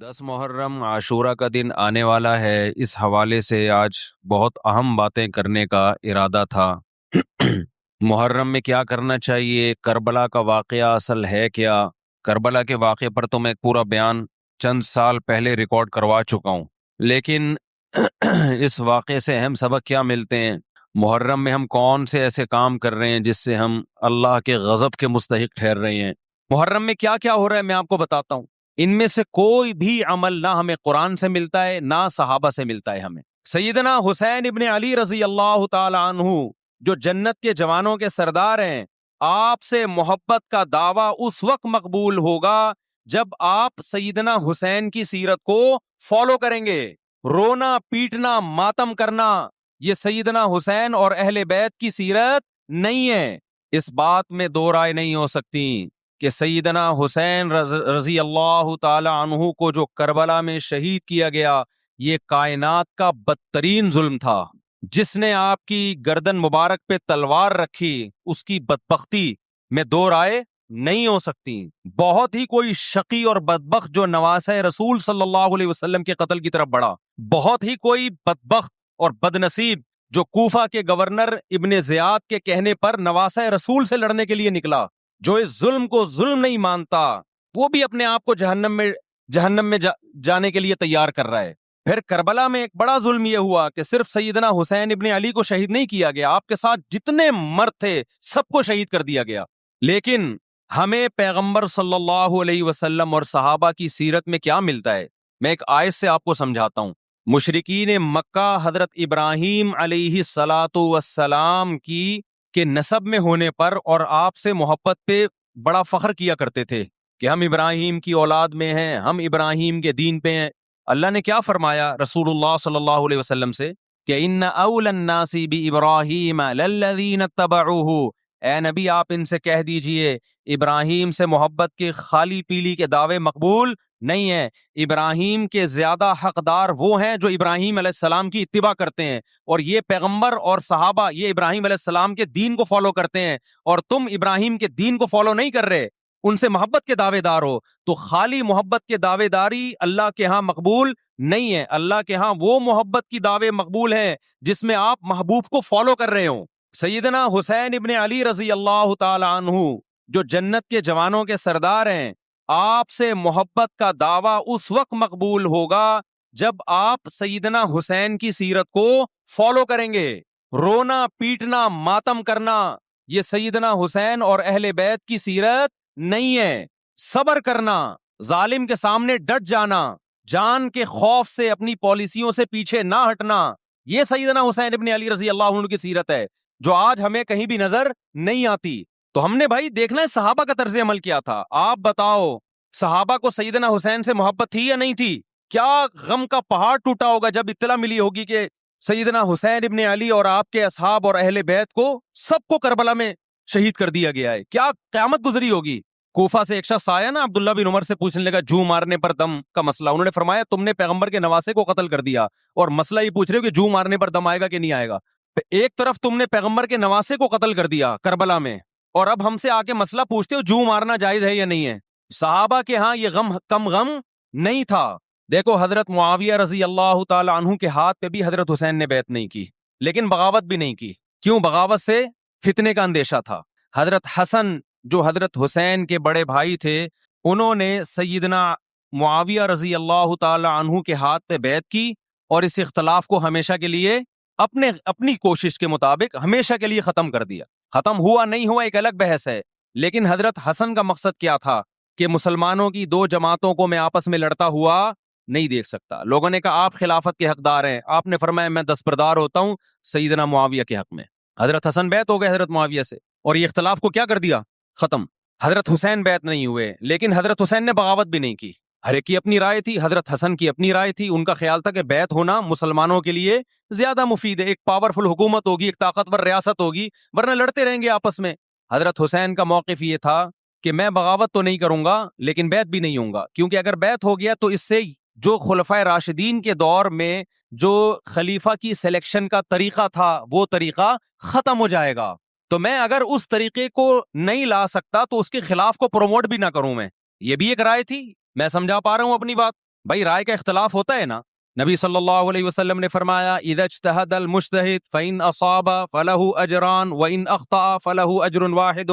10 محرم عاشورہ کا دن آنے والا ہے۔ اس حوالے سے آج بہت اہم باتیں کرنے کا ارادہ تھا۔ محرم میں کیا کرنا چاہیے، کربلا کا واقعہ اصل ہے کیا؟ کربلا کے واقعے پر تو میں ایک پورا بیان چند سال پہلے ریکارڈ کروا چکا ہوں، لیکن اس واقعے سے اہم سبق کیا ملتے ہیں؟ محرم میں ہم کون سے ایسے کام کر رہے ہیں جس سے ہم اللہ کے غضب کے مستحق ٹھہر رہے ہیں؟ محرم میں کیا کیا ہو رہا ہے میں آپ کو بتاتا ہوں۔ ان میں سے کوئی بھی عمل نہ ہمیں قرآن سے ملتا ہے نہ صحابہ سے ملتا ہے ہمیں۔ سیدنا حسین ابن علی رضی اللہ تعالی عنہ جو جنت کے جوانوں کے سردار ہیں، آپ سے محبت کا دعویٰ اس وقت مقبول ہوگا جب آپ سیدنا حسین کی سیرت کو فالو کریں گے۔ رونا پیٹنا ماتم کرنا یہ سیدنا حسین اور اہل بیت کی سیرت نہیں ہے۔ اس بات میں دو رائے نہیں ہو سکتی کہ سیدنا حسین رضی اللہ تعالی عنہ کو جو کربلا میں شہید کیا گیا، یہ کائنات کا بدترین ظلم تھا۔ جس نے آپ کی گردن مبارک پہ تلوار رکھی، اس کی بدبختی میں دو رائے نہیں ہو سکتی۔ بہت ہی کوئی شقی اور بدبخت جو نواسہ رسول صلی اللہ علیہ وسلم کے قتل کی طرف بڑھا، بہت ہی کوئی بدبخت اور بدنصیب جو کوفہ کے گورنر ابن زیاد کے کہنے پر نواسہ رسول سے لڑنے کے لیے نکلا، جو اس ظلم کو ظلم نہیں مانتا، وہ بھی اپنے آپ کو جہنم میں جانے کے لیے تیار کر رہا ہے۔ پھر کربلا میں ایک بڑا ظلم یہ ہوا کہ صرف سیدنا حسین ابن علی کو شہید نہیں کیا گیا، آپ کے ساتھ جتنے مرد تھے سب کو شہید کر دیا گیا۔ لیکن ہمیں پیغمبر صلی اللہ علیہ وسلم اور صحابہ کی سیرت میں کیا ملتا ہے؟ میں ایک آیت سے آپ کو سمجھاتا ہوں۔ مشرکین مکہ حضرت ابراہیم علیہ السلام کے نسب میں ہونے پر اور آپ سے محبت پہ بڑا فخر کیا کرتے تھے کہ ہم ابراہیم کی اولاد میں ہیں، ہم ابراہیم کے دین پہ ہیں۔ اللہ نے کیا فرمایا رسول اللہ صلی اللہ علیہ وسلم سے کہ ان اول الناس بابراہیم للذین اتبعوہ، اے نبی آپ ان سے کہہ دیجئے ابراہیم سے محبت کے خالی پیلی کے دعوے مقبول نہیں ہیں۔ ابراہیم کے زیادہ حقدار وہ ہیں جو ابراہیم علیہ السلام کی اتباع کرتے ہیں، اور یہ پیغمبر اور صحابہ یہ ابراہیم علیہ السلام کے دین کو فالو کرتے ہیں، اور تم ابراہیم کے دین کو فالو نہیں کر رہے، ان سے محبت کے دعوے دار ہو۔ تو خالی محبت کے دعوے داری اللہ کے ہاں مقبول نہیں ہے۔ اللہ کے ہاں وہ محبت کی دعوے مقبول ہیں جس میں آپ محبوب کو فالو کر رہے ہوں۔ سیدنا حسین ابن علی رضی اللہ تعالی عنہ جو جنت کے جوانوں کے سردار ہیں، آپ سے محبت کا دعویٰ اس وقت مقبول ہوگا جب آپ سیدنا حسین کی سیرت کو فالو کریں گے۔ رونا پیٹنا ماتم کرنا یہ سیدنا حسین اور اہل بیت کی سیرت نہیں ہے۔ صبر کرنا، ظالم کے سامنے ڈٹ جانا، جان کے خوف سے اپنی پالیسیوں سے پیچھے نہ ہٹنا، یہ سیدنا حسین ابن علی رضی اللہ عنہ کی سیرت ہے جو آج ہمیں کہیں بھی نظر نہیں آتی۔ تو ہم نے بھائی دیکھنا ہے صحابہ کا طرز عمل کیا تھا۔ آپ بتاؤ صحابہ کو سیدنا حسین سے محبت تھی یا نہیں تھی؟ کیا غم کا پہاڑ ٹوٹا ہوگا جب اطلاع ملی ہوگی کہ سیدنا حسین ابن علی اور آپ کے اصحاب اور اہل بیت کو سب کو کربلا میں شہید کر دیا گیا ہے۔ کیا قیامت گزری ہوگی۔ کوفہ سے ایک شخص آیا نا، عبداللہ بن عمر سے پوچھنے لگا جو مارنے پر دم کا مسئلہ، انہوں نے فرمایا تم نے پیغمبر کے نواسے کو قتل کر دیا اور مسئلہ یہ پوچھ رہے ہو کہ جو مارنے پر دم آئے گا کہ نہیں آئے گا۔ ایک طرف تم نے پیغمبر کے نواسے کو قتل کر دیا کربلا میں، اور اب ہم سے آ کے مسئلہ پوچھتے ہو جو مارنا جائز ہے یا نہیں ہے۔ صحابہ کے ہاں یہ غم کم غم نہیں تھا۔ دیکھو حضرت معاویہ رضی اللہ تعالی عنہ کے ہاتھ پہ بھی حضرت حسین نے بیعت نہیں کی، لیکن بغاوت بھی نہیں کی۔ کیوں؟ بغاوت سے فتنے کا اندیشہ تھا۔ حضرت حسن جو حضرت حسین کے بڑے بھائی تھے، انہوں نے سیدنا معاویہ رضی اللہ تعالی عنہ کے ہاتھ پہ بیعت کی اور اس اختلاف کو ہمیشہ کے لیے اپنی کوشش کے مطابق ہمیشہ کے لیے ختم کر دیا۔ ختم ہوا نہیں ہوا ایک الگ بحث ہے، لیکن حضرت حسن کا مقصد کیا تھا کہ مسلمانوں کی دو جماعتوں کو میں آپس میں لڑتا ہوا نہیں دیکھ سکتا۔ لوگوں نے کہا آپ خلافت کے حقدار ہیں، آپ نے فرمایا میں دستبردار ہوتا ہوں سیدنا معاویہ کے حق میں۔ حضرت حسن بیعت ہو گئے حضرت معاویہ سے اور یہ اختلاف کو کیا کر دیا؟ ختم۔ حضرت حسین بیعت نہیں ہوئے، لیکن حضرت حسین نے بغاوت بھی نہیں کی۔ ہر ایک کی اپنی رائے تھی، حضرت حسن کی اپنی رائے تھی، ان کا خیال تھا کہ بیعت ہونا مسلمانوں کے لیے زیادہ مفید ہے، ایک پاورفل حکومت ہوگی، ایک طاقتور ریاست ہوگی، ورنہ لڑتے رہیں گے آپس میں۔ حضرت حسین کا موقف یہ تھا کہ میں بغاوت تو نہیں کروں گا لیکن بیعت بھی نہیں ہوں گا، کیونکہ اگر بیعت ہو گیا تو اس سے جو خلفائے راشدین کے دور میں جو خلیفہ کی سلیکشن کا طریقہ تھا وہ طریقہ ختم ہو جائے گا، تو میں اگر اس طریقے کو نہیں لا سکتا تو اس کے خلاف کو پروموٹ بھی نہ کروں۔ میں یہ بھی ایک رائے تھی۔ میں سمجھا پا رہا ہوں اپنی بات؟ بھائی رائے کا اختلاف ہوتا ہے نا. نبی صلی اللہ علیہ وسلم نے فرمایا اذا اجتہد المجتہد فإن اصاب فلہ اجران وإن اخطأ فلہ اجر واحد.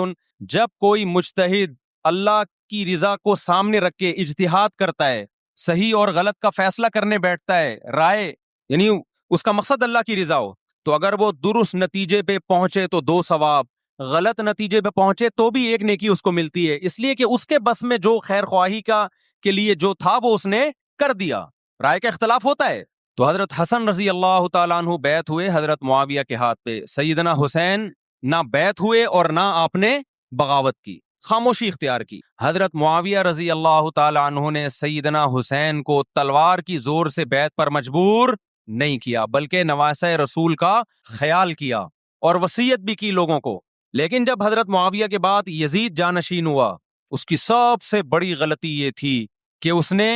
جب کوئی مجتہد اللہ کی رضا کو سامنے رکھ کے اجتہاد کرتا ہے، صحیح اور غلط کا فیصلہ کرنے بیٹھتا ہے، رائے یعنی اس کا مقصد اللہ کی رضا ہو، تو اگر وہ درست نتیجے پہ پہنچے تو 2 ثواب، غلط نتیجے پہ پہنچے تو بھی 1 نیکی اس کو ملتی ہے، اس لیے کہ اس کے بس میں جو خیر خواہی کا کے لیے جو تھا وہ اس نے کر دیا. رائے کا اختلاف ہوتا ہے. تو حضرت حسن رضی اللہ تعالیٰ عنہ بیعت ہوئے حضرت معاویہ کے ہاتھ پہ، سیدنا حسین نہ بیعت ہوئے اور نہ آپ نے بغاوت کی، خاموشی اختیار کی. حضرت معاویہ رضی اللہ تعالیٰ عنہ نے سیدنا حسین کو تلوار کی زور سے بیعت پر مجبور نہیں کیا، بلکہ نواسہ رسول کا خیال کیا اور وصیت بھی کی لوگوں کو. لیکن جب حضرت معاویہ کے بعد یزید جانشین ہوا، اس کی سب سے بڑی غلطی یہ تھی کہ اس نے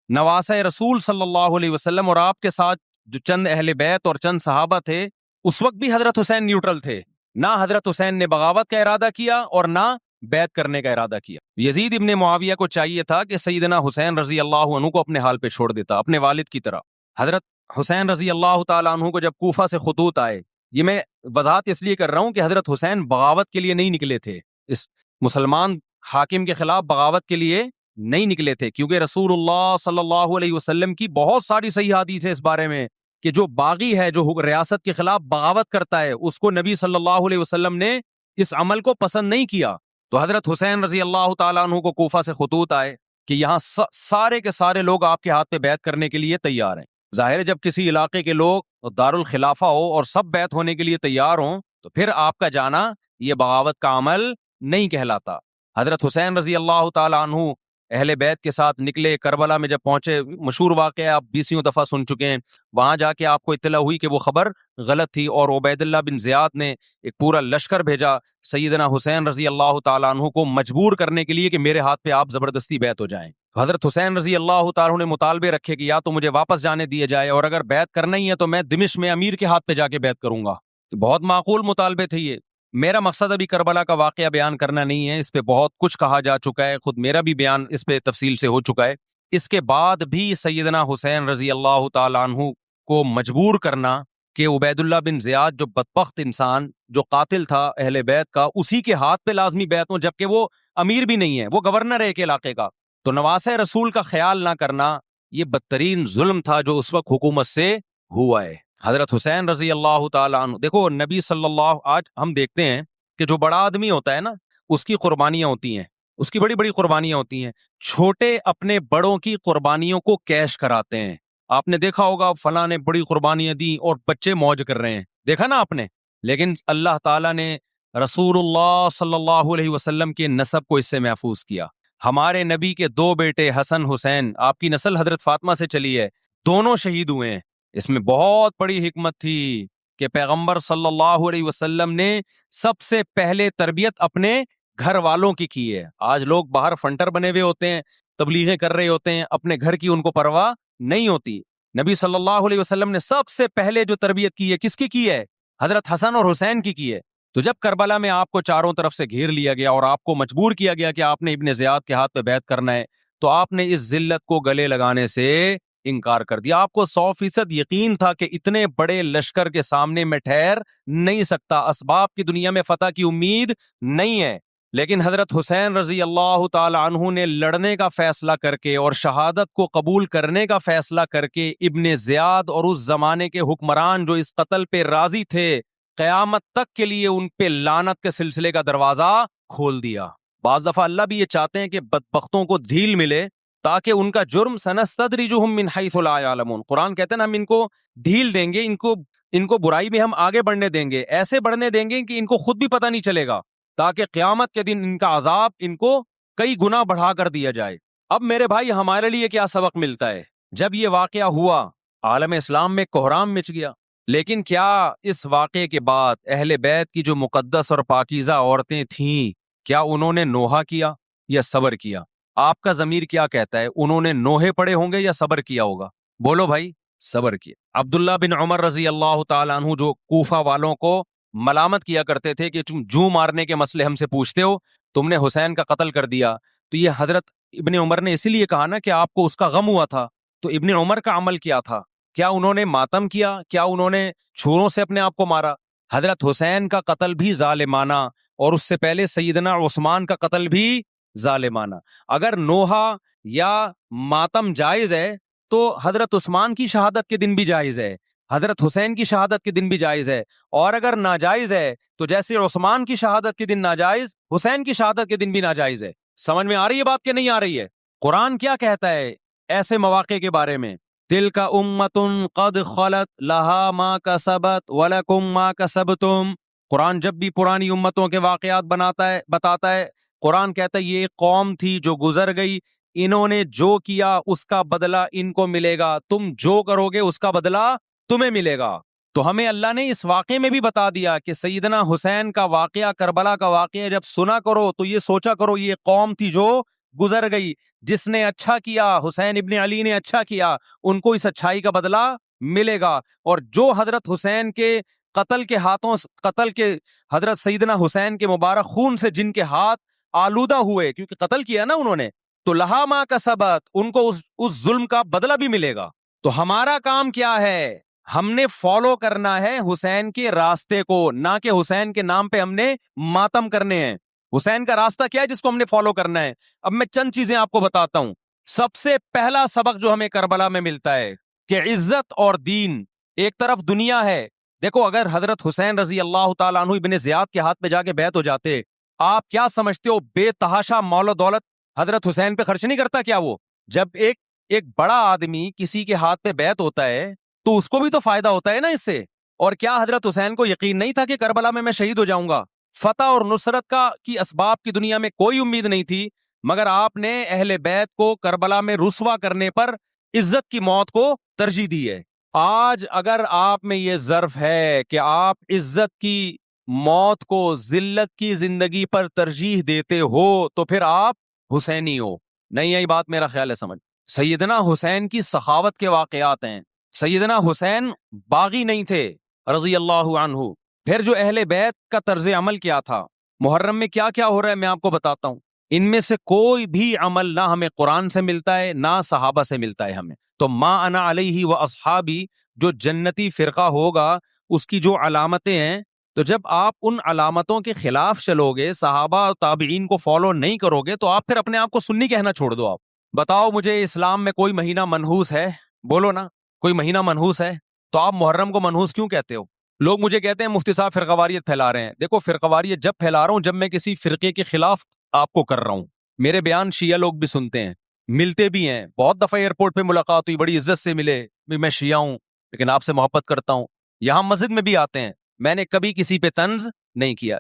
نواسہ رسول صلی اللہ علیہ وسلم اور آپ کے ساتھ جو چند اہل بیت اور چند صحابہ تھے، اس وقت بھی حضرت حسین نیوٹرل تھے. نہ حضرت حسین نے بغاوت کا ارادہ کیا اور نہ بیعت کرنے کا ارادہ کیا. یزید ابن معاویہ کو چاہیے تھا کہ سیدنا حسین رضی اللہ عنہ کو اپنے حال پہ چھوڑ دیتا، اپنے والد کی طرح. حضرت حسین رضی اللہ تعالیٰ عنہ کو جب کوفہ سے خطوط آئے، یہ میں وضاحت اس لیے کر رہا ہوں کہ حضرت حسین بغاوت کے لیے نہیں نکلے تھے، اس مسلمان حاکم کے خلاف بغاوت کے لیے نہیں نکلے تھے، کیونکہ رسول اللہ صلی اللہ علیہ وسلم کی بہت ساری صحیح حدیث ہے اس بارے میں کہ جو باغی ہے، جو ریاست کے خلاف بغاوت کرتا ہے، اس کو نبی صلی اللہ علیہ وسلم نے اس عمل کو پسند نہیں کیا. تو حضرت حسین رضی اللہ تعالیٰ عنہ کو کوفہ سے خطوط آئے کہ یہاں سارے کے سارے لوگ آپ کے ہاتھ پہ بیعت کرنے کے لیے تیار ہیں. ظاہر ہے جب کسی علاقے کے لوگ دارالخلافہ ہو اور سب بیعت ہونے کے لیے تیار ہوں تو پھر آپ کا جانا یہ بغاوت کا عمل نہیں کہلاتا. حضرت حسین رضی اللہ تعالیٰ عنہ اہل بیت کے ساتھ نکلے. کربلا میں جب پہنچے، مشہور واقعہ آپ 20 دفعہ سن چکے ہیں، وہاں جا کے آپ کو اطلاع ہوئی کہ وہ خبر غلط تھی اور عبید اللہ بن زیاد نے ایک پورا لشکر بھیجا سیدنا حسین رضی اللہ تعالیٰ عنہ کو مجبور کرنے کے لیے کہ میرے ہاتھ پہ آپ زبردستی بیعت ہو جائیں. تو حضرت حسین رضی اللہ تعالیٰ عنہ نے مطالبے رکھے کہ یا تو مجھے واپس جانے دیے جائے، اور اگر بیعت کرنا ہی ہے تو میں دمشق میں امیر کے ہاتھ پہ جا کے بیعت کروں گا. بہت معقول مطالبے تھے یہ. میرا مقصد ابھی کربلا کا واقعہ بیان کرنا نہیں ہے، اس پہ بہت کچھ کہا جا چکا ہے، خود میرا بھی بیان اس پہ تفصیل سے ہو چکا ہے. اس کے بعد بھی سیدنا حسین رضی اللہ تعالیٰ عنہ کو مجبور کرنا کہ عبید اللہ بن زیاد جو بدبخت انسان جو قاتل تھا اہل بیت کا، اسی کے ہاتھ پہ لازمی بیعت ہوں، جبکہ وہ امیر بھی نہیں ہے، وہ گورنر ہے ایک علاقے کا. تو نواسہ رسول کا خیال نہ کرنا یہ بدترین ظلم تھا جو اس وقت حکومت سے ہوا ہے. حضرت حسین رضی اللہ تعالیٰ عنہ، دیکھو نبی صلی اللہ، آج ہم دیکھتے ہیں کہ جو بڑا آدمی ہوتا ہے نا، اس کی قربانیاں ہوتی ہیں، اس کی بڑی بڑی قربانیاں ہوتی ہیں. چھوٹے اپنے بڑوں کی قربانیوں کو کیش کراتے ہیں. آپ نے دیکھا ہوگا فلاں نے بڑی قربانیاں دی اور بچے موج کر رہے ہیں، دیکھا نا آپ نے. لیکن اللہ تعالیٰ نے رسول اللہ صلی اللہ علیہ وسلم کے نسب کو اس سے محفوظ کیا. ہمارے نبی کے 2 بیٹے حسن حسین، آپ کی نسل حضرت فاطمہ سے چلی ہے، دونوں شہید ہوئے ہیں. اس میں بہت بڑی حکمت تھی کہ پیغمبر صلی اللہ علیہ وسلم نے سب سے پہلے تربیت اپنے گھر والوں کی ہے. آج لوگ باہر فنٹر بنے ہوئے ہوتے ہیں، تبلیغیں کر رہے ہوتے ہیں، اپنے گھر کی ان کو پرواہ نہیں ہوتی. نبی صلی اللہ علیہ وسلم نے سب سے پہلے جو تربیت کی ہے، کس کی ہے؟ حضرت حسن اور حسین کی ہے. تو جب کربلا میں آپ کو چاروں طرف سے گھیر لیا گیا اور آپ کو مجبور کیا گیا کہ آپ نے ابن زیاد کے ہاتھ پہ بیعت کرنا ہے، تو آپ نے اس ذلت کو گلے لگانے سے انکار کر دیا. آپ کو 100% یقین تھا کہ اتنے بڑے لشکر کے سامنے میں ٹھہر نہیں سکتا، اسباب کی دنیا میں فتح کی امید نہیں ہے. لیکن حضرت حسین رضی اللہ تعالی عنہ نے لڑنے کا فیصلہ کر کے اور شہادت کو قبول کرنے کا فیصلہ کر کے ابن زیاد اور اس زمانے کے حکمران جو اس قتل پہ راضی تھے، قیامت تک کے لیے ان پہ لعنت کے سلسلے کا دروازہ کھول دیا. بعض دفعہ اللہ بھی یہ چاہتے ہیں کہ بدبختوں کو ڈھیل ملے تاکہ ان کا جرم سنستدرجہم من حیث لا یعلمون. قرآن کہتے ہیں نا، ہم ان کو ڈھیل دیں گے، ان کو برائی میں ہم آگے بڑھنے دیں گے، ایسے بڑھنے دیں گے کہ ان کو خود بھی پتہ نہیں چلے گا، تاکہ قیامت کے دن ان کا عذاب ان کو کئی گنا بڑھا کر دیا جائے. اب میرے بھائی، ہمارے لیے کیا سبق ملتا ہے؟ جب یہ واقعہ ہوا عالم اسلام میں کوہرام مچ گیا، لیکن کیا اس واقعے کے بعد اہل بیت کی جو مقدس اور پاکیزہ عورتیں تھیں، کیا انہوں نے نوحہ کیا یا صبر کیا؟ آپ کا ضمیر کیا کہتا ہے؟ انہوں نے نوحے پڑے ہوں گے یا صبر کیا ہوگا؟ بولو بھائی، صبر کیا. عبداللہ بن عمر رضی اللہ تعالیٰ عنہ جو کوفہ والوں کو ملامت کیا کرتے تھے کہ تم جو مارنے کے مسئلے ہم سے پوچھتے ہو، تم نے حسین کا قتل کر دیا، تو یہ حضرت ابن عمر نے اسی لیے کہا نا کہ آپ کو اس کا غم ہوا تھا. تو ابن عمر کا عمل کیا تھا؟ کیا انہوں نے ماتم کیا؟ کیا انہوں نے چھروں سے اپنے آپ کو مارا؟ حضرت حسین کا قتل بھی ظالمانہ، اور اس سے پہلے سیدنا عثمان کا قتل بھی ظالمانہ۔ اگر نوحہ یا ماتم جائز ہے تو حضرت عثمان کی شہادت کے دن بھی جائز ہے، حضرت حسین کی شہادت کے دن بھی جائز ہے، اور اگر ناجائز ہے تو جیسے عثمان کی شہادت کے دن ناجائز، حسین کی شہادت کے دن بھی ناجائز ہے۔ سمجھ میں آ رہی ہے بات کہ نہیں آ رہی ہے؟ قرآن کیا کہتا ہے ایسے مواقع کے بارے میں؟ تِلْكَ أُمَّةٌ قَدْ خَلَتْ لَهَا مَا كَسَبَتْ وَلَكُمْ مَا كَسَبْتُمْ۔ قرآن جب بھی پرانی امتوں کے واقعات بتاتا ہے، قرآن کہتا ہے یہ ایک قوم تھی جو گزر گئی، انہوں نے جو کیا اس کا بدلہ ان کو ملے گا، تم جو کرو گے اس کا بدلہ تمہیں ملے گا۔ تو ہمیں اللہ نے اس واقعے میں بھی بتا دیا کہ سیدنا حسین کا واقعہ، کربلا کا واقعہ جب سنا کرو تو یہ سوچا کرو یہ قوم تھی جو گزر گئی، جس نے اچھا کیا، حسین ابن علی نے اچھا کیا، ان کو اس اچھائی کا بدلہ ملے گا۔ اور جو حضرت حسین کے قتل کے حضرت سیدنا حسین کے مبارک خون سے جن کے ہاتھ آلودہ ہوئے، کیونکہ قتل کیا نا انہوں نے، تو لہا ما کسبت، ان کو اس ظلم کا بدلہ بھی ملے گا۔ تو ہمارا کام کیا ہے؟ ہم نے فالو کرنا ہے حسین کے راستے کو، نہ کہ حسین کے نام پہ ہم نے ماتم کرنے ہیں۔ حسین کا راستہ کیا ہے جس کو ہم نے فالو کرنا ہے؟ اب میں چند چیزیں آپ کو بتاتا ہوں۔ سب سے پہلا سبق جو ہمیں کربلا میں ملتا ہے کہ عزت اور دین، ایک طرف دنیا ہے۔ دیکھو اگر حضرت حسین رضی اللہ تعالیٰ عنہ ابن زیاد کے ہاتھ پہ جا کے بیعت ہو جاتے، آپ کیا سمجھتے ہو بے تحاشا مال و دولت حضرت حسین پہ خرچ نہیں کرتا کیا؟ وہ جب ایک بڑا آدمی کسی کے ہاتھ پہ بیعت ہوتا ہے تو اس کو بھی تو فائدہ ہوتا ہے نا اس سے۔ اور کیا حضرت حسین کو یقین نہیں تھا کہ کربلا میں شہید ہو جاؤں گا؟ فتح اور نصرت کی اسباب کی دنیا میں کوئی امید نہیں تھی، مگر آپ نے اہل بیت کو کربلا میں رسوا کرنے پر عزت کی موت کو ترجیح دی ہے۔ آج اگر آپ میں یہ ظرف ہے کہ آپ عزت کی موت کو ذلت کی زندگی پر ترجیح دیتے ہو تو پھر آپ حسینی ہو۔ نہیں یہی بات میرا خیال ہے سمجھ۔ سیدنا حسین کی سخاوت کے واقعات ہیں۔ سیدنا حسین باغی نہیں تھے رضی اللہ عنہ۔ پھر جو اہل بیت کا طرز عمل کیا تھا، محرم میں کیا کیا ہو رہا ہے میں آپ کو بتاتا ہوں۔ ان میں سے کوئی بھی عمل نہ ہمیں قرآن سے ملتا ہے نہ صحابہ سے ملتا ہے ہمیں۔ تو ما انا علیہ و اصحابی، جو جنتی فرقہ ہوگا اس کی جو علامتیں ہیں، تو جب آپ ان علامتوں کے خلاف چلو گے، صحابہ اور تابعین کو فالو نہیں کرو گے، تو آپ پھر اپنے آپ کو سنی کہنا چھوڑ دو۔ آپ بتاؤ مجھے اسلام میں کوئی مہینہ منحوس ہے؟ بولو نا، کوئی مہینہ منحوس ہے؟ تو آپ محرم کو منحوس کیوں کہتے ہو؟ لوگ مجھے کہتے ہیں مفتی صاحب فرقواریت پھیلا رہے ہیں۔ دیکھو فرقواریت جب پھیلا رہا ہوں جب میں کسی فرقے کے خلاف آپ کو کر رہا ہوں۔ میرے بیان شیعہ لوگ بھی سنتے ہیں، ملتے بھی ہیں، بہت دفعہ ایئرپورٹ پہ ملاقات ہوئی، بڑی عزت سے ملے، میں شیعہ ہوں لیکن آپ سے محبت کرتا ہوں۔ یہاں مسجد میں بھی آتے ہیں، میں نے کبھی کسی پہ طنز نہیں کیا۔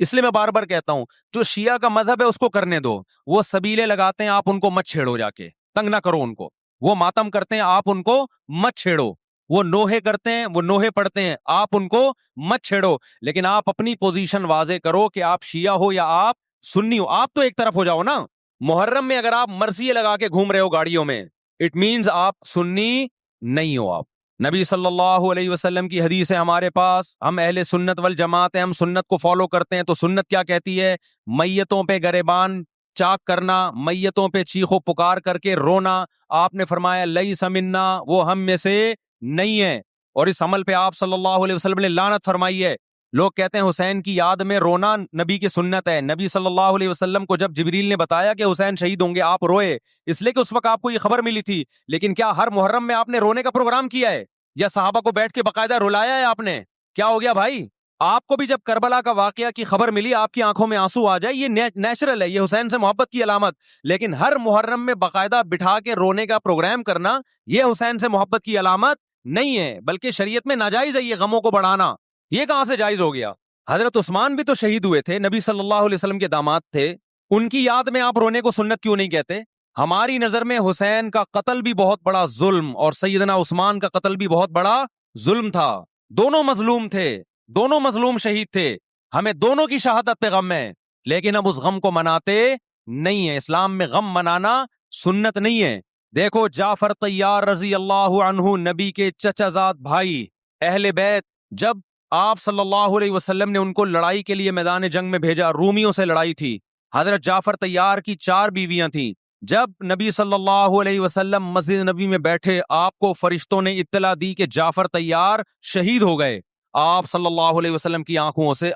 اس لیے میں بار بار کہتا ہوں جو شیعہ کا مذہب ہے اس کو کرنے دو، وہ سبیلے لگاتے ہیں، آپ ان کو مت چھیڑو، جا کے تنگ نہ کرو ان کو۔ وہ ماتم کرتے ہیں، آپ ان کو مت چھیڑو۔ وہ نوحے کرتے ہیں، وہ نوحے پڑھتے ہیں، آپ ان کو مت چھیڑو۔ لیکن آپ اپنی پوزیشن واضح کرو کہ آپ شیعہ ہو یا آپ سنی ہو، آپ تو ایک طرف ہو جاؤ نا۔ محرم میں اگر آپ مرثیے لگا کے گھوم رہے ہو گاڑیوں میں، اٹ مینز آپ سنی نہیں ہو۔ آپ نبی صلی اللہ علیہ وسلم کی حدیث ہے ہمارے پاس، ہم اہل سنت والجماعت ہیں، ہم سنت کو فالو کرتے ہیں۔ تو سنت کیا کہتی ہے؟ میتوں پہ گریبان چاک کرنا، میتوں پہ چیخ و پکار کر کے رونا۔ آپ نے فرمایا لیس منا، وہ ہم میں سے نہیں ہے۔ اور اس عمل پہ آپ صلی اللہ علیہ وسلم نے لعنت فرمائی ہے۔ لوگ کہتے ہیں حسین کی یاد میں رونا نبی کی سنت ہے۔ نبی صلی اللہ علیہ وسلم کو جب جبریل نے بتایا کہ حسین شہید ہوں گے، آپ روئے، اس لیے کہ اس وقت آپ کو یہ خبر ملی تھی۔ لیکن کیا ہر محرم میں آپ نے رونے کا پروگرام کیا ہے یا صحابہ کو بیٹھ کے باقاعدہ رلایا ہے آپ نے؟ کیا ہو گیا بھائی؟ آپ کو بھی جب کربلا کا واقعہ کی خبر ملی آپ کی آنکھوں میں آنسو آ جائے، یہ نیچرل ہے، یہ حسین سے محبت کی علامت۔ لیکن ہر محرم میں باقاعدہ بٹھا کے رونے کا پروگرام کرنا یہ حسین سے محبت کی علامت نہیں ہے، بلکہ شریعت میں ناجائز ہے یہ غموں کو بڑھانا۔ یہ کہاں سے جائز ہو گیا؟ حضرت عثمان بھی تو شہید ہوئے تھے، نبی صلی اللہ علیہ وسلم کے داماد تھے، ان کی یاد میں آپ رونے کو سنت کیوں نہیں کہتے؟ ہماری نظر میں حسین کا قتل بھی بہت بڑا ظلم اور سیدنا عثمان کا قتل بھی بہت بڑا ظلم تھا۔ دونوں مظلوم تھے، دونوں مظلوم شہید تھے، ہمیں دونوں کی شہادت پہ غم ہے، لیکن اب اس غم کو مناتے نہیں ہیں۔ اسلام میں غم منانا سنت نہیں ہے۔ دیکھو جعفر طیار رضی اللہ عنہ، نبی کے چچا زاد بھائی، اہل بیت، جب آپ صلی اللہ علیہ وسلم نے ان کو لڑائی کے لیے میدان جنگ میں بھیجا، رومیوں سے لڑائی تھی، حضرت جعفر طیار کی 4 بیویاں تھیں، جب نبی صلی اللہ علیہ وسلم مسجد نبی میں بیٹھے، آپ کو فرشتوں نے اطلاع دی کہ جعفر طیار شہید ہو گئے۔ آپ صلی اللہ علیہ وسلم کی آنکھوں سے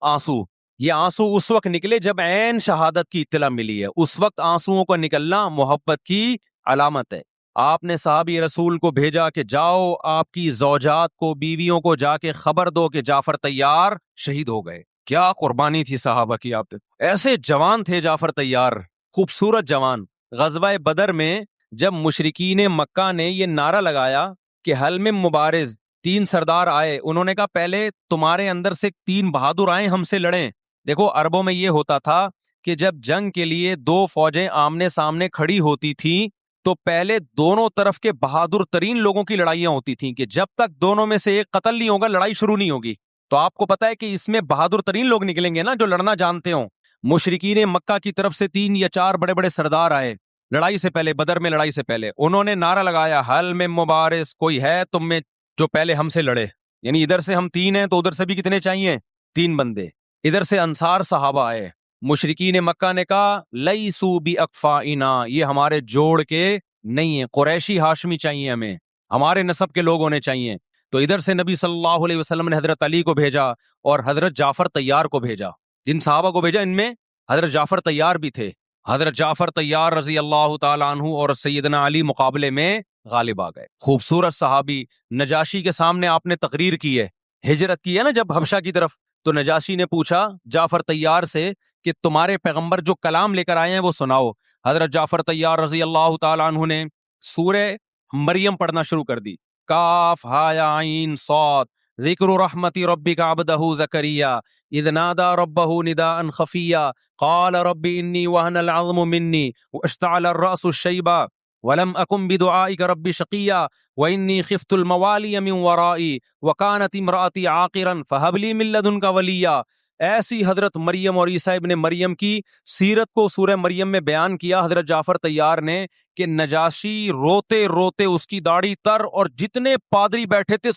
آنسو، یہ آنسو اس وقت نکلے جب عین شہادت کی اطلاع ملی ہے۔ اس وقت آنسوؤں کا نکلنا محبت کی علامت ہے۔ آپ نے صحابی رسول کو بھیجا کہ جاؤ آپ کی زوجات کو، بیویوں کو جا کے خبر دو کہ جعفر طیار شہید ہو گئے۔ کیا قربانی تھی صحابہ کی! آپ ایسے جوان تھے جعفر طیار، خوبصورت جوان۔ غزوہ بدر میں جب مشرکین مکہ نے یہ نعرہ لگایا کہ حل میں مبارز، 3 سردار آئے، انہوں نے کہا پہلے تمہارے اندر سے 3 بہادر آئیں، ہم سے لڑیں۔ دیکھو عربوں میں یہ ہوتا تھا کہ جب جنگ کے لیے 2 فوجیں آمنے سامنے کھڑی ہوتی تھیں تو پہلے دونوں طرف کے بہادر ترین لوگوں کی لڑائیاں ہوتی تھیں کہ جب تک دونوں میں سے ایک قتل نہیں ہوگا لڑائی شروع نہیں ہوگی۔ تو آپ کو پتا ہے کہ اس میں بہادر ترین لوگ نکلیں گے نا، جو لڑنا جانتے ہوں۔ مشرکین مکہ کی طرف سے 3 یا 4 بڑے بڑے سردار آئے لڑائی سے پہلے، بدر میں لڑائی سے پہلے۔ انہوں نے نعرہ لگایا حل میں مبارز، کوئی ہے تم میں جو پہلے ہم سے لڑے؟ یعنی ادھر سے ہم 3 ہیں تو ادھر سے بھی کتنے چاہیے؟ 3 بندے۔ ادھر سے انصار صحابہ آئے، مشرکین مکہ نے کہا لیسو بی اکفائنا، یہ ہمارے جوڑ کے نہیں ہیں، قریشی ہاشمی چاہیے، ہمیں ہمارے نسب کے لوگ ہونے چاہیے۔ تو ادھر سے نبی صلی اللہ علیہ وسلم نے حضرت علی کو بھیجا اور حضرت جعفر طیار کو بھیجا۔ جن صحابہ کو بھیجا ان میں حضرت جعفر طیار بھی تھے۔ حضرت جعفر طیار رضی اللہ تعالیٰ عنہ اور سیدنا علی مقابلے میں غالب آ گئے۔ خوبصورت صحابی، نجاشی کے سامنے آپ نے تقریر کی ہے، ہجرت کی ہے نا جب حبشہ کی طرف، تو نجاشی نے پوچھا جعفر طیار سے کہ تمہارے پیغمبر جو کلام لے کر آئے ہیں وہ سناؤ۔ حضرت جعفر طیار رضی اللہ تعالیٰ عنہ نے سورہ مریم پڑھنا شروع کر دی۔ کاف ہا یا عین صاد ذکر رحمت ربک عبدہ زکریا اذ نادى ربه نداء خفيا قال رب إني وهن العظم مني واشتعل الرأس شيبا ولم أكن بدعائك رب شقيا وإني خفت الموالي من ورائي وكانت امرأتي عاقرا فهب لي من لدنك وليا۔ ایسی حضرت مریم اور عیسیٰ ابن مریم کی سیرت کو سورہ مریم میں بیان کیا حضرت جعفر طیار نے کہ نجاشی روتے روتے، اس کی داڑھی تر، اور جتنے پادری بیٹھے تھے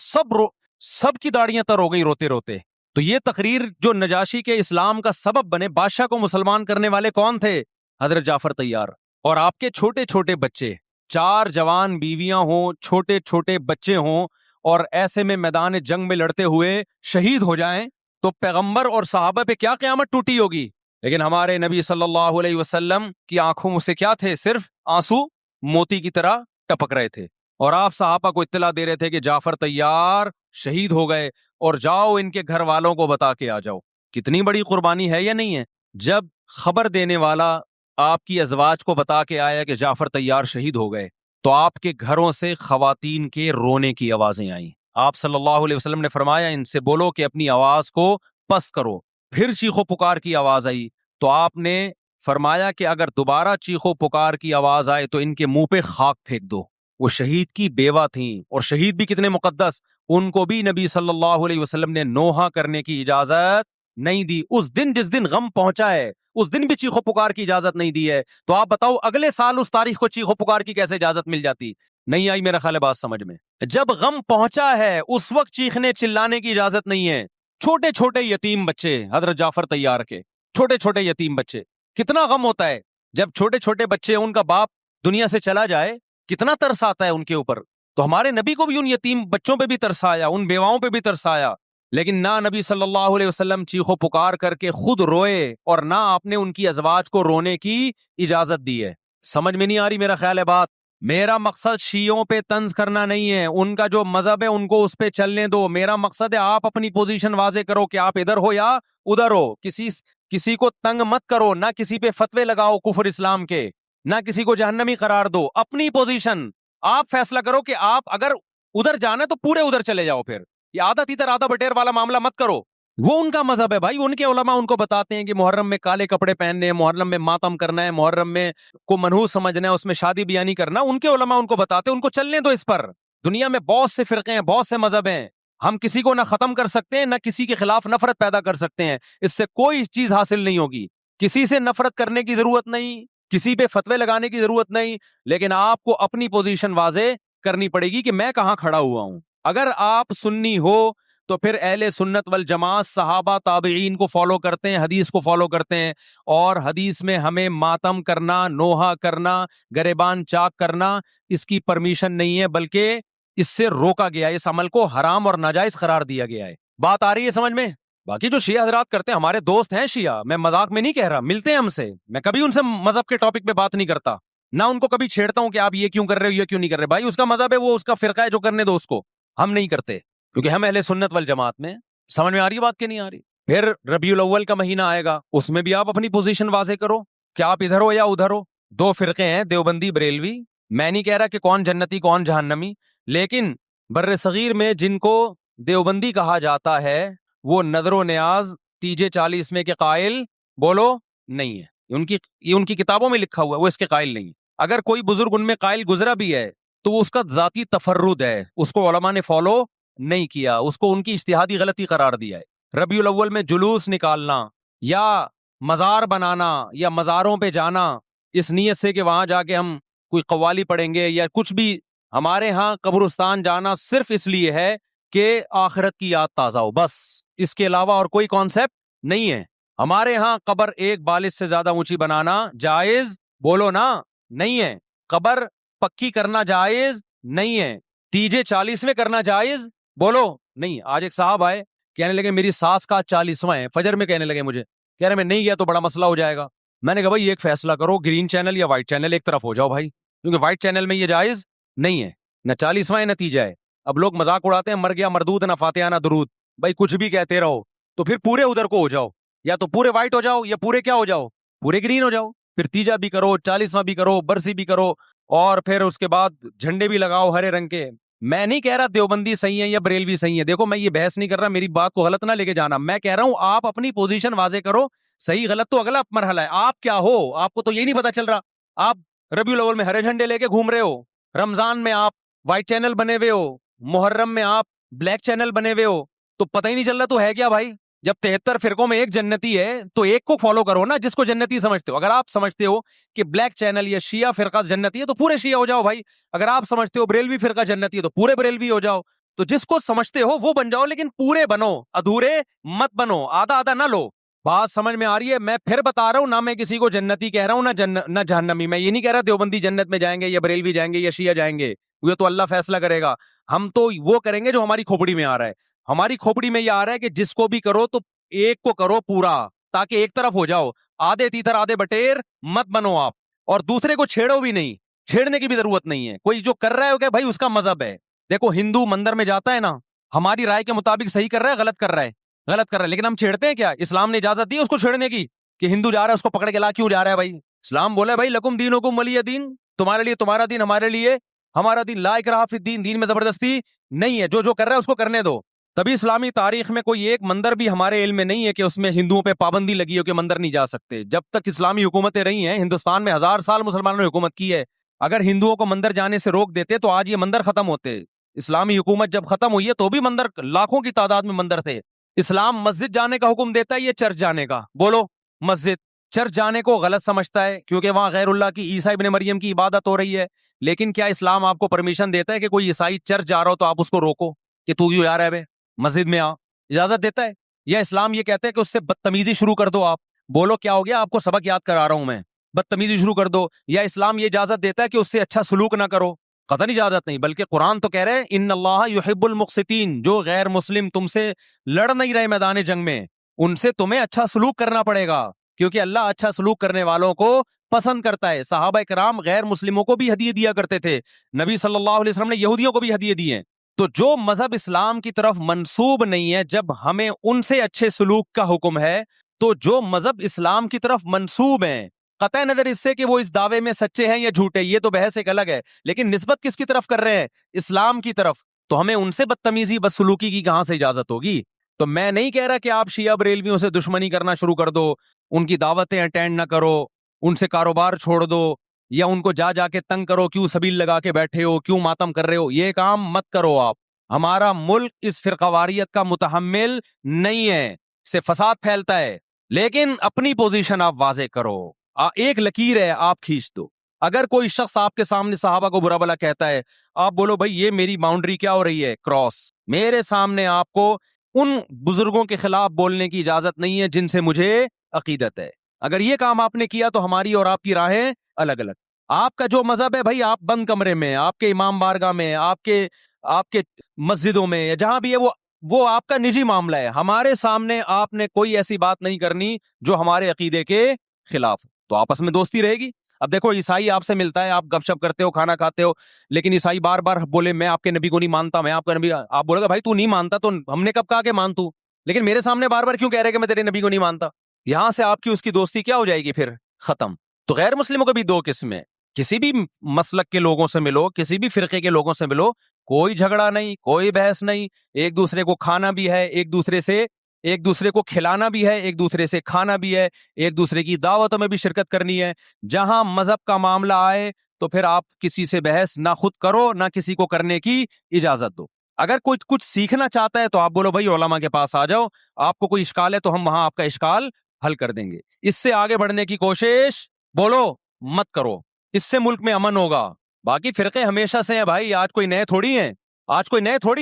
سب کی داڑیاں تر ہو گئی روتے روتے۔ تو یہ تقریر جو نجاشی کے اسلام کا سبب بنے، بادشاہ کو مسلمان کرنے والے کون تھے؟ حضرت جعفر طیار۔ اور آپ کے چھوٹے چھوٹے بچے، 4 جوان بیویاں ہوں، چھوٹے چھوٹے بچے ہوں، اور ایسے میں میدان جنگ میں لڑتے ہوئے شہید ہو جائیں تو پیغمبر اور صحابہ پہ کیا قیامت ٹوٹی ہوگی۔ لیکن ہمارے نبی صلی اللہ علیہ وسلم کی آنکھوں سے کیا تھے؟ صرف آنسو موتی کی طرح ٹپک رہے تھے، اور آپ صحابہ کو اطلاع دے رہے تھے کہ جعفر طیار شہید ہو گئے اور جاؤ ان کے گھر والوں کو بتا کے آ جاؤ۔ کتنی بڑی قربانی ہے یا نہیں ہے؟ جب خبر دینے والا آپ کی ازواج کو بتا کے آیا کہ جعفر طیار شہید ہو گئے تو آپ کے گھروں سے خواتین کے رونے کی آوازیں آئیں۔ آپ صلی اللہ علیہ وسلم نے فرمایا ان سے بولو کہ اپنی آواز کو پست کرو۔ پھر چیخو پکار کی آواز آئی تو آپ نے فرمایا کہ اگر دوبارہ چیخو پکار کی آواز آئے تو ان کے منہ پہ خاک پھینک دو۔ وہ شہید کی بیوہ تھیں، اور شہید بھی کتنے مقدس، ان کو بھی نبی صلی اللہ علیہ وسلم نے نوحہ کرنے کی اجازت نہیں دی۔ اس دن جس دن غم پہنچا ہے اس دن بھی چیخو پکار کی اجازت نہیں دی ہے، تو آپ بتاؤ اگلے سال اس تاریخ کو چیخو پکار کی کیسے اجازت مل جاتی؟ نہیں آئی میرا خیال ہے بات سمجھ میں۔ جب غم پہنچا ہے اس وقت چیخنے چلانے کی اجازت نہیں ہے۔ چھوٹے چھوٹے یتیم بچے، حضرت جعفر طیار کے چھوٹے چھوٹے یتیم بچے، کتنا غم ہوتا ہے جب چھوٹے چھوٹے بچے، ان کا باپ دنیا سے چلا جائے، کتنا ترس آتا ہے ان کے اوپر۔ تو ہمارے نبی کو بھی ان یتیم بچوں پہ بھی ترس آیا، ان بیواؤں پہ بھی ترس آیا، لیکن نہ نبی صلی اللہ علیہ وسلم چیخو پکار کر کے خود روئے اور نہ آپ نے ان کی ازواج کو رونے کی اجازت دی ہے۔ سمجھ میں نہیں آ رہی میرا خیال ہے بات؟ میرا مقصد شیعوں پہ طنز کرنا نہیں ہے، ان کا جو مذہب ہے ان کو اس پہ چلنے دو۔ میرا مقصد ہے آپ اپنی پوزیشن واضح کرو کہ آپ ادھر ہو یا ادھر ہو، کسی کو تنگ مت کرو، نہ کسی پہ فتوے لگاؤ کفر اسلام کے، نہ کسی کو جہنمی قرار دو۔ اپنی پوزیشن آپ فیصلہ کرو کہ آپ اگر ادھر جانا ہے تو پورے ادھر چلے جاؤ، پھر یہ آدھا تیتر آدھا بٹیر والا معاملہ مت کرو۔ وہ ان کا مذہب ہے بھائی، ان کے علماء ان کو بتاتے ہیں کہ محرم میں کالے کپڑے پہننے ہیں، محرم میں ماتم کرنا ہے، محرم میں کو منحوس سمجھنا ہے، اس میں شادی بیانی کرنا، ان کے علماء ان کو بتاتے ہیں، ان کو چلنے دو اس پر۔ دنیا میں بہت سے فرقے ہیں، بہت سے مذہب ہیں، ہم کسی کو نہ ختم کر سکتے ہیں نہ کسی کے خلاف نفرت پیدا کر سکتے ہیں، اس سے کوئی چیز حاصل نہیں ہوگی۔ کسی سے نفرت کرنے کی ضرورت نہیں، کسی پہ فتوے لگانے کی ضرورت نہیں، لیکن آپ کو اپنی پوزیشن واضح کرنی پڑے گی کہ میں کہاں کھڑا ہوا ہوں۔ اگر آپ سنی ہو تو پھر اہل سنت والجماعت صحابہ تابعین کو فالو کرتے ہیں، حدیث کو فالو کرتے ہیں، اور حدیث میں ہمیں ماتم کرنا، نوحہ کرنا، گریبان چاک کرنا اس کی پرمیشن نہیں ہے، بلکہ اس سے روکا گیا ہے، اس عمل کو حرام اور ناجائز قرار دیا گیا ہے۔ بات آ رہی ہے سمجھ میں؟ باقی جو شیعہ حضرات کرتے ہیں، ہمارے دوست ہیں شیعہ، میں مذاق میں نہیں کہہ رہا، ملتے ہیں ہم سے، میں کبھی ان سے مذہب کے ٹاپک پہ بات نہیں کرتا، نہ ان کو کبھی چھیڑتا ہوں کہ آپ یہ کیوں کر رہے ہو، یہ کیوں نہیں کر رہے، بھائی اس کا مذہب ہے، وہ اس کا فرقہ ہے، جو کرنے دو اس کو، ہم نہیں کرتے، کیونکہ ہم اہل سنت والجماعت میں۔ سمجھ میں آ رہی ہے بات کہ نہیں آ رہی؟ پھر ربیع الاول کا مہینہ آئے گا، اس میں بھی آپ اپنی پوزیشن واضح کرو کہ آپ ادھر ہو یا ادھر ہو۔ دو فرقے ہیں، دیوبندی بریلوی، میں نہیں کہہ رہا کہ کون جنتی کون جہنمی، لیکن بر صغیر میں جن کو دیوبندی کہا جاتا ہے وہ نظر و نیاز تیجے 40 میں کے قائل بولو نہیں ہے، یہ ان کی کتابوں میں لکھا ہوا ہے، وہ اس کے قائل نہیں ہے۔ اگر کوئی بزرگ ان میں قائل گزرا بھی ہے تو وہ اس کا ذاتی تفرد ہے، اس کو علماء نے فالو نہیں کیا، اس کو ان کی اجتہادی غلطی قرار دیا ہے۔ ربیع الاول میں جلوس نکالنا یا مزار بنانا یا مزاروں پہ جانا اس نیت سے کہ وہاں جا کے ہم کوئی قوالی پڑھیں گے یا کچھ بھی، ہمارے ہاں قبرستان جانا صرف اس لیے ہے کہ آخرت کی یاد تازہ ہو، بس اس کے علاوہ اور کوئی کانسیپٹ نہیں ہے۔ ہمارے ہاں قبر ایک بالش سے زیادہ اونچی بنانا جائز بولو نا نہیں ہے، قبر پکی کرنا جائز نہیں ہے، تیجے 40 میں کرنا جائز بولو نہیں۔ آج ایک صاحب آئے، کہنے لگے میری ساس کا 40واں ہے، فجر میں کہنے لگے مجھے، کہہ رہے میں نہیں گیا تو بڑا مسئلہ ہو جائے گا۔ میں نے کہا بھائی ایک فیصلہ کرو، گرین چینل یا وائٹ چینل، ایک طرف ہو جاؤ بھائی، کیونکہ وائٹ چینل میں یہ جائز نہیں ہے، نہ 40واں نتیجہ ہے۔ اب لوگ مذاق اڑاتے ہیں، مر گیا مردود نہ فاتحہ نہ درود، بھائی کچھ بھی کہتے رہو، تو پھر پورے ادھر کو ہو جاؤ، یا تو پورے وائٹ ہو جاؤ یا پورے کیا ہو جاؤ، پورے گرین ہو جاؤ، پھر تیجا بھی کرو، 40واں بھی کرو، برسی بھی کرو، اور پھر اس کے بعد جھنڈے بھی لگاؤ ہرے رنگ کے۔ میں نہیں کہہ رہا دیوبندی صحیح ہے یا بریلوی صحیح ہے، دیکھو میں یہ بحث نہیں کر رہا، میری بات کو غلط نہ لے کے جانا، میں کہہ رہا ہوں آپ اپنی پوزیشن واضح کرو، صحیح غلط تو اگلا مرحلہ ہے، آپ کیا ہو، آپ کو تو یہی نہیں پتا چل رہا، آپ ربیع الاول میں ہرے جھنڈے لے کے گھوم رہے ہو، رمضان میں آپ وائٹ چینل بنے ہوئے ہو، محرم میں آپ بلیک چینل بنے ہوئے ہو، تو پتہ ہی نہیں چل رہا تو ہے کیا بھائی؟ جب 73 فرقوں میں ایک جنتی ہے تو ایک کو فالو کرو نا، جس کو جنتی سمجھتے ہو۔ اگر آپ سمجھتے ہو کہ بلیک چینل یا شیعہ فرقہ جنتی ہے تو پورے شیعہ ہو جاؤ بھائی، اگر آپ سمجھتے ہو بریلوی فرقہ جنتی ہے تو پورے بریلوی ہو جاؤ، تو جس کو سمجھتے ہو وہ بن جاؤ، لیکن پورے بنو، ادھورے مت بنو، آدھا آدھا نہ لو۔ بات سمجھ میں آ رہی ہے؟ میں پھر بتا رہا ہوں، نہ میں کسی کو جنتی کہہ رہا ہوں نہ جہنمی، میں یہ نہیں کہہ رہا دیوبندی جنت میں جائیں گے یا بریلوی جائیں گے یا شیعہ جائیں گے، یہ تو اللہ فیصلہ کرے گا، ہم تو وہ کریں گے جو ہماری کھوپڑی میں آ رہا ہے۔ ہماری کھوپڑی میں یہ آ رہا ہے کہ جس کو بھی کرو تو ایک کو کرو پورا، تاکہ ایک طرف ہو جاؤ، آدھے تیتر آدھے بٹیر مت بنو آپ، اور دوسرے کو چھیڑو بھی نہیں، چھیڑنے کی بھی ضرورت نہیں ہے، کوئی جو کر رہا ہے کہ بھائی اس کا مذہب ہے۔ دیکھو ہندو مندر میں جاتا ہے نا، ہماری رائے کے مطابق صحیح کر رہا ہے غلط کر رہا ہے، غلط کر رہا ہے، لیکن ہم چھیڑتے ہیں کیا؟ اسلام نے اجازت دی اس کو چھیڑنے کی کہ ہندو جا رہا ہے اس کو پکڑ کے لا کیوں جا رہا ہے بھائی؟ اسلام بولا ہے بھائی لکم دینکم ولی دین، تمہارے لیے تمہارا دین، ہمارے لیے ہمارا دین، لا اکراہ فی الدین، دین میں زبردستی نہیں ہے، جو کر رہا ہے اس کو کرنے دو۔ تبھی اسلامی تاریخ میں کوئی ایک مندر بھی ہمارے علم میں نہیں ہے کہ اس میں ہندوؤں پہ پابندی لگی ہو کہ مندر نہیں جا سکتے۔ جب تک اسلامی حکومتیں رہی ہیں، ہندوستان میں 1000 سال مسلمانوں نے حکومت کی ہے، اگر ہندوؤں کو مندر جانے سے روک دیتے تو آج یہ مندر ختم ہوتے۔ اسلامی حکومت جب ختم ہوئی ہے تو بھی مندر لاکھوں کی تعداد میں مندر تھے۔ اسلام مسجد جانے کا حکم دیتا ہے یا چرچ جانے کا؟ بولو مسجد۔ چرچ جانے کو غلط سمجھتا ہے کیونکہ وہاں غیر اللہ کی، عیسیٰ ابن مریم کی عبادت ہو رہی ہے، لیکن کیا اسلام آپ کو پرمیشن دیتا ہے کہ کوئی عیسائی چرچ جا رہا ہو تو آپ اس کو روکو کہ تو کیوں جا رہا ہے بے، مسجد میں آ؟ اجازت دیتا ہے؟ یا اسلام یہ کہتا ہے کہ اس سے بدتمیزی شروع کر دو آپ؟ بولو کیا ہو گیا؟ آپ کو سبق یاد کرا رہا ہوں میں، بدتمیزی شروع کر دو؟ یا اسلام یہ اجازت دیتا ہے کہ اس سے اچھا سلوک نہ کرو؟ قطعاً اجازت نہیں، بلکہ قرآن تو کہہ رہے ہیں ان اللہ یحب المقسطین، جو غیر مسلم تم سے لڑ نہیں رہے میدان جنگ میں، ان سے تمہیں اچھا سلوک کرنا پڑے گا، کیونکہ اللہ اچھا سلوک کرنے والوں کو پسند کرتا ہے۔ صحابہ کرام غیر مسلموں کو بھی ہدیے دیا کرتے تھے، نبی صلی اللہ علیہ وسلم نے یہودیوں کو بھی ہدیے دیے۔ تو جو مذہب اسلام کی طرف منسوب نہیں ہے، جب ہمیں ان سے اچھے سلوک کا حکم ہے، تو جو مذہب اسلام کی طرف منسوب ہیں، قطع نظر اس سے کہ وہ اس دعوے میں سچے ہیں یا جھوٹے، یہ تو بحث ایک الگ ہے، لیکن نسبت کس کی طرف کر رہے ہیں؟ اسلام کی طرف، تو ہمیں ان سے بدتمیزی بدسلوکی کی کہاں سے اجازت ہوگی؟ تو میں نہیں کہہ رہا کہ آپ شیعہ بریلویوں سے دشمنی کرنا شروع کر دو، ان کی دعوتیں اٹینڈ نہ کرو، ان سے کاروبار چھوڑ دو، یا ان کو جا کے تنگ کرو، کیوں سبیل لگا کے بیٹھے ہو، کیوں ماتم کر رہے ہو، یہ کام مت کرو آپ۔ ہمارا ملک اس فرقہ واریت کا متحمل نہیں ہے، سے فساد پھیلتا ہے، لیکن اپنی پوزیشن آپ واضح کرو، ایک لکیر ہے آپ کھینچ دو۔ اگر کوئی شخص آپ کے سامنے صحابہ کو برا بھلا کہتا ہے، آپ بولو بھائی یہ میری باؤنڈری کیا ہو رہی ہے، کراس، میرے سامنے آپ کو ان بزرگوں کے خلاف بولنے کی اجازت نہیں ہے جن سے مجھے عقیدت ہے. اگر یہ کام آپ نے کیا تو ہماری اور آپ کی راہیں الگ الگ. آپ کا جو مذہب ہے بھائی، آپ بند کمرے میں، آپ کے امام بارگاہ میں، آپ کے مسجدوں میں، یا جہاں بھی ہے وہ آپ کا نجی معاملہ ہے. ہمارے سامنے آپ نے کوئی ایسی بات نہیں کرنی جو ہمارے عقیدے کے خلاف، تو آپس میں دوستی رہے گی. اب دیکھو، عیسائی آپ سے ملتا ہے، آپ گپ شپ کرتے ہو، کھانا کھاتے ہو، لیکن عیسائی بار بار بولے میں آپ کے نبی کو نہیں مانتا، میں آپ کا نبی، آپ بولے گا بھائی تو نہیں مانتا تو ہم نے کب کہا کہ مان تو، لیکن میرے سامنے بار بار کیوں کہہ رہے کہ میں تیرے نبی کو نہیں مانتا؟ یہاں سے آپ کی اس کی دوستی کیا ہو جائے گی پھر؟ ختم. تو غیر مسلموں کو بھی دو قسمیں، کسی بھی مسلک کے لوگوں سے ملو، کسی بھی فرقے کے لوگوں سے ملو، کوئی جھگڑا نہیں، کوئی بحث نہیں، ایک دوسرے کو کھانا بھی ہے، ایک دوسرے کو کھلانا بھی ہے، ایک دوسرے سے کھانا بھی ہے، ایک دوسرے کی دعوتوں میں بھی شرکت کرنی ہے. جہاں مذہب کا معاملہ آئے تو پھر آپ کسی سے بحث نہ خود کرو نہ کسی کو کرنے کی اجازت دو. اگر کوئی کچھ سیکھنا چاہتا ہے تو آپ بولو بھائی علماء کے پاس آ جاؤ، آپ کو کوئی اشکال ہے تو ہم وہاں آپ کا اشکال حل کر دیں گے. اس سے آگے بڑھنے کی کوشش بولو مت کرو، اس سے ملک میں امن ہوگا. باقی فرقے ہمیشہ سے ہیں بھائی، آج کوئی نئے تھوڑی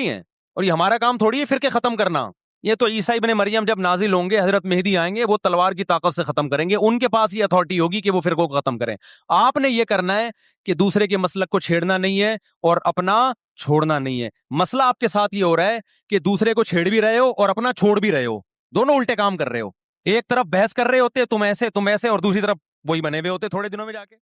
ہیں، اور یہ ہمارا کام تھوڑی ہے فرقے ختم کرنا. یہ تو عیسیٰ ابن مریم جب نازل ہوں گے، حضرت مہدی آئیں گے، وہ تلوار کی طاقت سے ختم کریں گے، ان کے پاس یہ اتھارٹی ہوگی کہ وہ فرقوں کو ختم کریں. آپ نے یہ کرنا ہے کہ دوسرے کے مسلک کو چھیڑنا نہیں ہے اور اپنا چھوڑنا نہیں ہے. مسئلہ آپ کے ساتھ یہ ہو رہا ہے کہ دوسرے کو چھیڑ بھی رہے ہو اور اپنا چھوڑ بھی رہے ہو، دونوں الٹے کام کر رہے ہو. ایک طرف بحث کر رہے ہوتے تم ایسے، اور دوسری طرف وہی بنے ہوئے ہوتے تھوڑے دنوں میں جا کے.